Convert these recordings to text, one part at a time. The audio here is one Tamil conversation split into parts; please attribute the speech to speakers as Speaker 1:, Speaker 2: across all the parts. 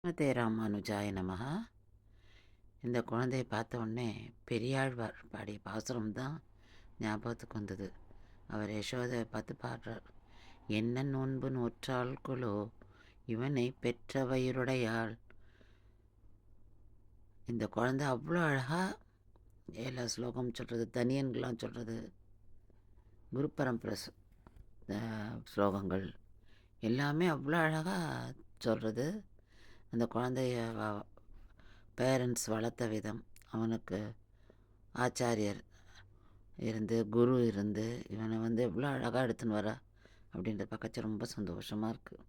Speaker 1: ஸ்ரீமதே ராமானுஜாய நமஹ. இந்த குழந்தையை பார்த்த உடனே பெரியாழ்வார் பாடிய பாசுரம் தான் ஞாபகத்துக்கு வந்தது. அவர் யசோதை பார்த்து பாடுறார். என்ன நோன்பு நோற்றாள் கொலோ இவனை பெற்ற வயிறுடையாள். இந்த குழந்தை அவ்வளோ அழகாக எல்லா ஸ்லோகம் சொல்கிறது, தனியன்கள்லாம் சொல்கிறது, குரு பரம்பரை ஸ்லோகங்கள் எல்லாமே அவ்வளோ அழகாக சொல்கிறது. அந்த குழந்தைய பேரண்ட்ஸ் வளர்த்த விதம், அவனுக்கு ஆச்சாரியர் இருந்து குரு இருந்து இவனை எவ்வளோ அழகாக எடுத்துன்னு வர அப்படின்றத பார்க்க ரொம்ப சந்தோஷமாக இருக்குது.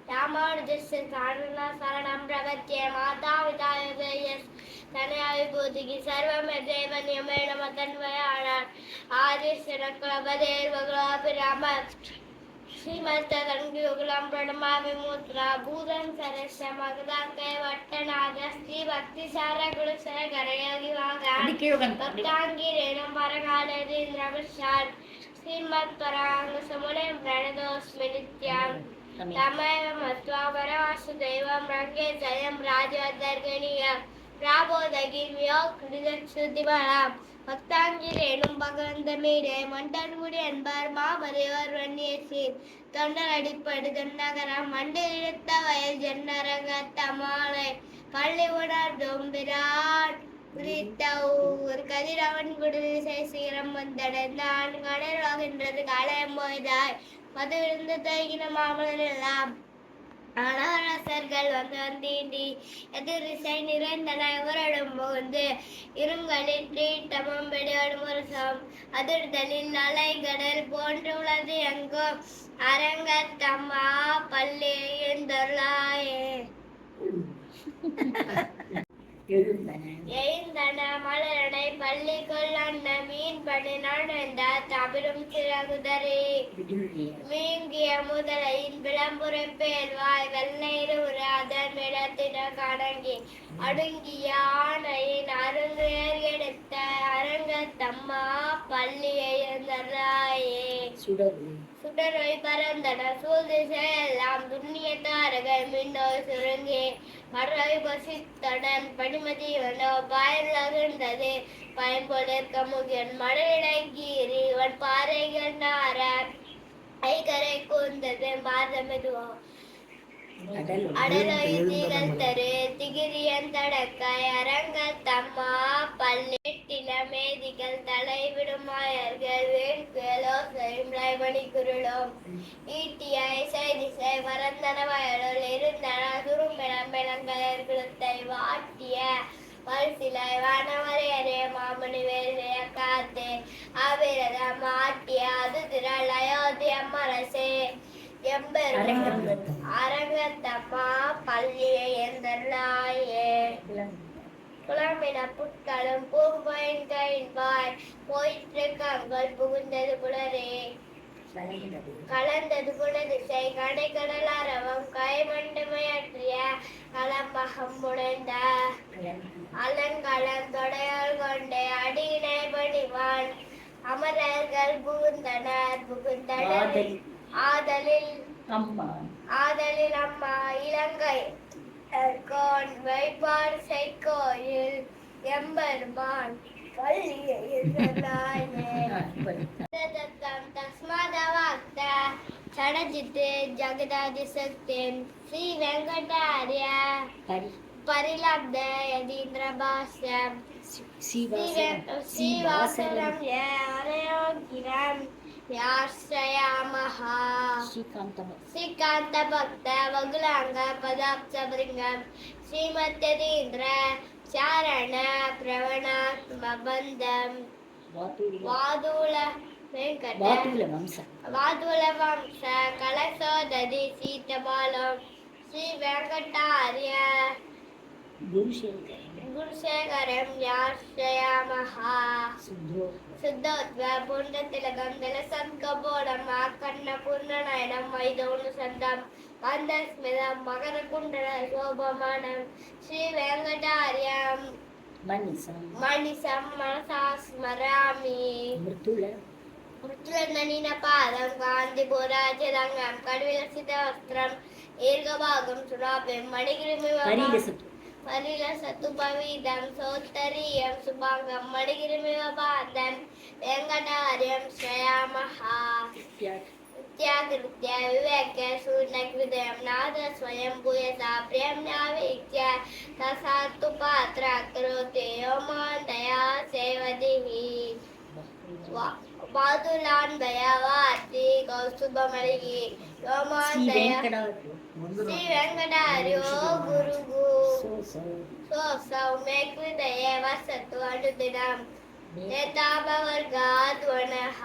Speaker 2: ராமானுஜஸ்ய சரணம் பிரபத்யே மாதா விதாயஸ் தனயா விபூதிக்கு சர்வமேவ நியமேன மதன்வயானான் ஆதிஸ்ய நக்லபதேர் வகுலாபி ராம ஸ்ரீமத்குலாம் பிரணமாமி மூத்ரா பூதன் சரஸ்ய மகதாக்கை வட்டநாத ஸ்ரீ பக்தி சார குருசர கரயோகி வாங்க பக்தாங்கி ரேணம் பரகாலதி இந்திரபிஷான் ஸ்ரீமத் பராங்க சமுனை பிரணதோஸ்மி நித்யாம் தமேவ மத்வா பரவாசுதேவம் ரங்கே ஜயம் ராஜவர்தர்கணியம் ராபோதகிம் யோக் கிருதச்சுதிபலாம் பக்தாங்கி ரேணும் பகவந்தமீரே மண்டன்முடி என்பார் மாமதையோர் வன்னியசீர் தொண்டர் அடிப்படு தொண்டகரம் மண்டு இழுத்த வயல் ஜன்னரங்க தமாலை பள்ளி உணர் தொம்பிரான் ஒரு கதிரவன் குடிசை சீரம் வந்தடைந்தான் கடல்வாகின்றது காலயம் போய்தாய் மது விழுந்து தைகின மாமலர் எல்லாம் அனரசர்கள் வந்தீண்டி எதிரிசை நிறைந்தன இவரிடம் புகுந்து இருங்களில் நீட்டமும் வெடியோடும் ஒரு சம் அதிர்தலில் அலை கடல் போன்றுள்ளது எங்கும் அரங்கத்தம்மா பள்ளி எழுந்தொருளாயே எழுந்தன மலரனை பள்ளிக்குள் அண்ண மீன் படி நுழைந்த தவிரும் சிறகுதறி வீங்கிய முதலையின் விளம்புரை பேர்வாய் வெள்ளையிற அதன் இடத்தின கடங்கி அடுங்கிய ஆணையின் அருங்கேர் எடுத்த அரங்கத்தம்மா பள்ளியை எழுந்தராயே சுடரொய் பரந்தன சூழ்திசை எல்லாம் துண்ணிய தாரகள் மின்னோய் சுருங்கி மறவை பசித்தடன் படிமதி வந்தோ பாயந்தது பயன்பொழிற்க முகியன் மடலிடங்கீறி இவன் பாறைகள் நார ஐகரை கூர்ந்தது பாரதமெதுவோ அடலொய்திகள் தரு திகிரியன் தடக்காய் அரங்கத்தம்மா பல்லிட்டில மேதிகள் தலைவிடுமாயர்கள் வேண்குயலோ மணி குருளோம் ஈட்டியாய் செய்திசை வரந்தன வயலுள் இருந்தன துரும்பென மெளங்கலர்களை வாட்டிய பல்சிலை வானவரையரே மாமணி வேலைய காத்து அவிரத மாட்டிய அது திரள் அயோத்திய மரசே அரங்கத்தம்மா பள்ளியை எந்தர்லாயே குளமின புட்களும் பூம்பொயின் கைன்பாய் போயிற்று கங்கள் புகுந்தது புலரே கலந்தது குணதிசை கடை கடல் அரவம் கைமண்டுமையற்றிய களம்பகம் முனைந்த அலங்கலம் தொடையால் கொண்டே அடியினை பணிவான் அமரர்கள் புகுந்தனர் ஆதலில் அம்மா இலங்கை வைப்பார் செய்கோயில் எம்பெருமான் தஸ்மாதவாக்த சடஜித்து ஜகதாதிசக்தின் ஸ்ரீ வெங்கடாரிய பரிலப்த யதீந்திர பாஸ்யம் ஸ்ரீவாசனம் யரயோகிரம் யாஸ்ரயாமஹ ஸ்ரீகாந்த பக்த வகுலாங்க பதாப்சபிருங்கம் ஸ்ரீமத்யதீந்திர சாரண பிரவணாத்மபந்தம் வாதுல வம்ச கலசோததி சீதபாலம் ஸ்ரீ வெங்கடாரிய குருசேகரம் யாஸ்ரயாமஹ சுத்தோத்வ புண்டத்திலகம் திலசத்கபோடம் ஆக்கண்ண பூர்ணநயனம் மைதோனு சந்தம் மந்தஸ்மிதம் மகர குண்டல சோபமானம் ஸ்ரீ வெங்கடாரியம் மணிசம் மனசா ஸ்மராமி ముద్రననిన పాదం కాంతి పురాజరంగం కడివిలసిత వస్త్రం దీర్ఘభాగం సురాభ్యం మణిగిరిమివ పరిలసతు పవిదం సోత్తరీయం సుభాగం మణిగిరిమివ పాదం వెంకటార్యం శ్రయామః నిత్యాకృత్య వివేక్య శూన్యకృదయం నాద స్వయం భూయసా ప్రియం నావిక్య తసాత్తు పాత్ర కరోతి యోమాన్ దయా సేవదిహి బాదులాన్ దయావాతి కౌస్తుభమలిగి యోమాన్ దయా శ్రీ వెంకటార్యో గురుగు సో సౌమ్యకృదయ వసతు అనుదినం నేతాపవర్గాద్వనః